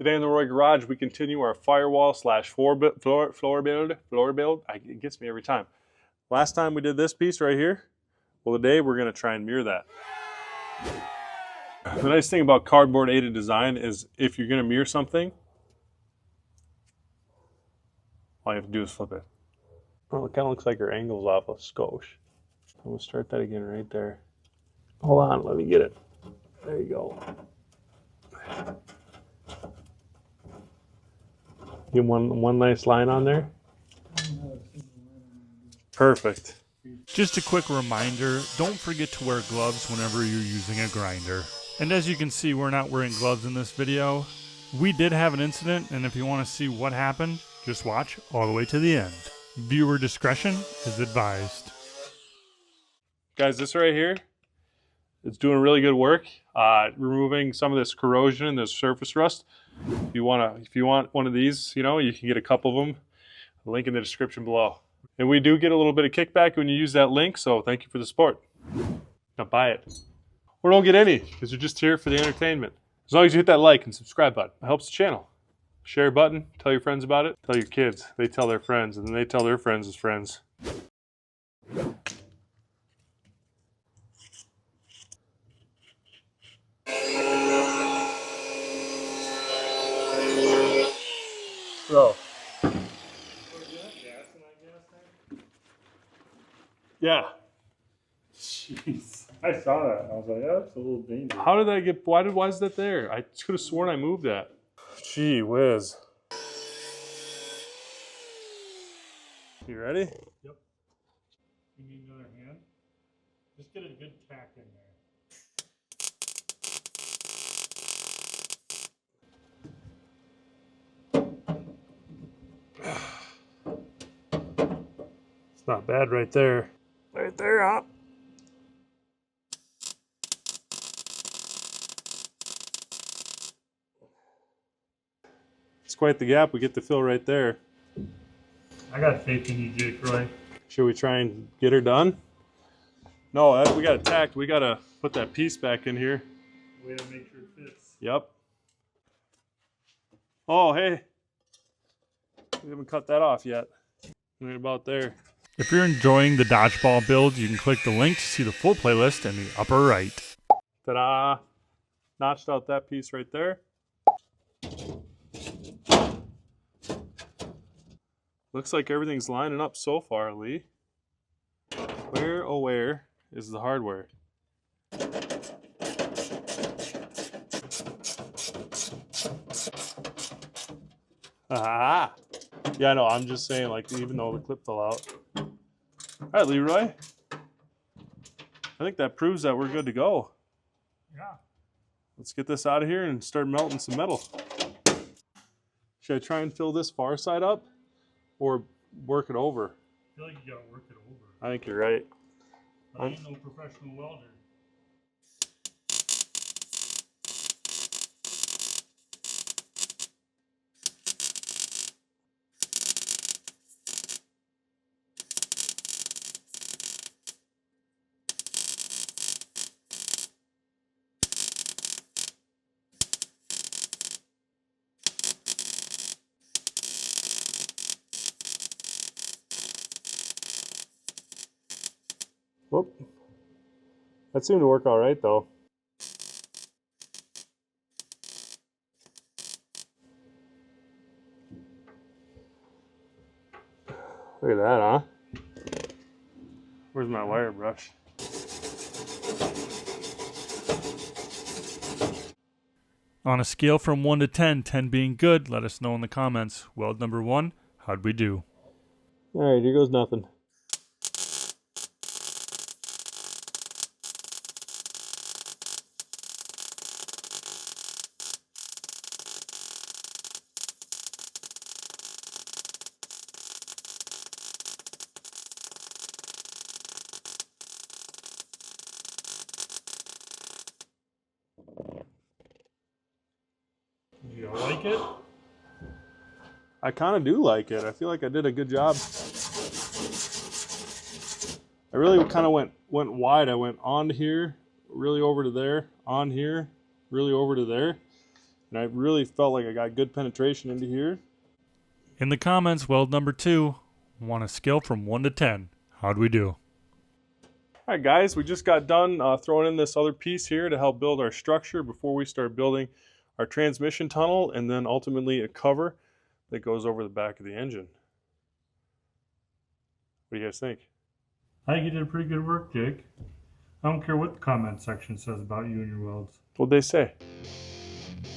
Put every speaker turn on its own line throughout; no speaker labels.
Today in the Roy Garage, we continue our firewall slash floor build. It gets me every time. Last time we did this piece right here. Well, today we're going to try and mirror that. The nice thing about cardboard aided design is if you're going to mirror something, all you have to do is flip it. Oh, it kind of looks like your angle's off a skosh. I'm going to start that again right there. Hold on, let me get it. There you go. Get one nice line on there. Perfect.
Just a quick reminder, don't forget to wear gloves whenever you're using a grinder. And as you can see, we're not wearing gloves in this video. We did have an incident, and if you want to see what happened, just watch all the way to the end. Viewer discretion is advised.
Guys, this right here, it's doing really good work, removing some of this corrosion and this surface rust. If you want one of these, you know, you can get a couple of them. Link in the description below. And we do get a little bit of kickback when you use that link, so thank you for the support. Now buy it. Or don't get any, because you're just here for the entertainment. As long as you hit that like and subscribe button, it helps the channel. Share button, tell your friends about it, tell your kids, they tell their friends, and then they tell their friends' friends. So. Yeah.
Jeez. I saw that and I was like, oh, that's a little dangerous.
How did that get, why is that there? I could have sworn I moved that. Gee whiz. You ready?
Yep. You need another hand? Just get a good tack in there.
It's not bad right there. Right there, huh? It's quite the gap we get to fill right there.
I got faith in you, Jake Roy.
Should we try and get her done? No, we got it tacked. We got to put that piece back in here.
Way to make sure it fits.
Yep. Oh, hey. We haven't cut that off yet. Right about there.
If you're enjoying the Dodgeball build, you can click the link to see the full playlist in the upper right.
Ta-da! Notched out that piece right there. Looks like everything's lining up so far, Lee. Where, oh where, is the hardware? Ah! Yeah, no, I'm just saying, like, even though the clip fell out. All right, Leroy. I think that proves that we're good to go.
Yeah.
Let's get this out of here and start melting some metal. Should I try and fill this far side up or work it over?
I feel like you gotta work it over.
I think you're right.
I ain't no professional welder.
Whoop. That seemed to work all right, though. Look at that, huh? Where's my wire brush?
On a scale from 1 to 10, 10 being good, let us know in the comments. Weld number 1, how'd we do?
All right, here goes nothing.
You like it?
I kind of do like it. I feel like I did a good job. I really kind of went wide. I went on here, really over to there, on here, really over to there. And and I really felt like I got good penetration into here.
In the comments, weld number 2, want a scale from 1 to 10. How'd we do?
All right, guys, we just got done throwing in this other piece here to help build our structure before we start building our transmission tunnel, and then ultimately a cover that goes over the back of the engine. What do you guys think?
I think you did pretty good work, Jake. I don't care what the comment section says about you and your welds.
What'd they say?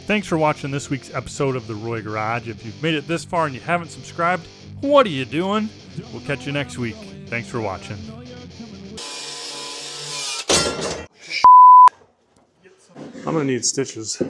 Thanks for watching this week's episode of The Roy Garage. If you've made it this far and you haven't subscribed, what are you doing? We'll catch you next week. Thanks for watching.
I'm gonna need stitches.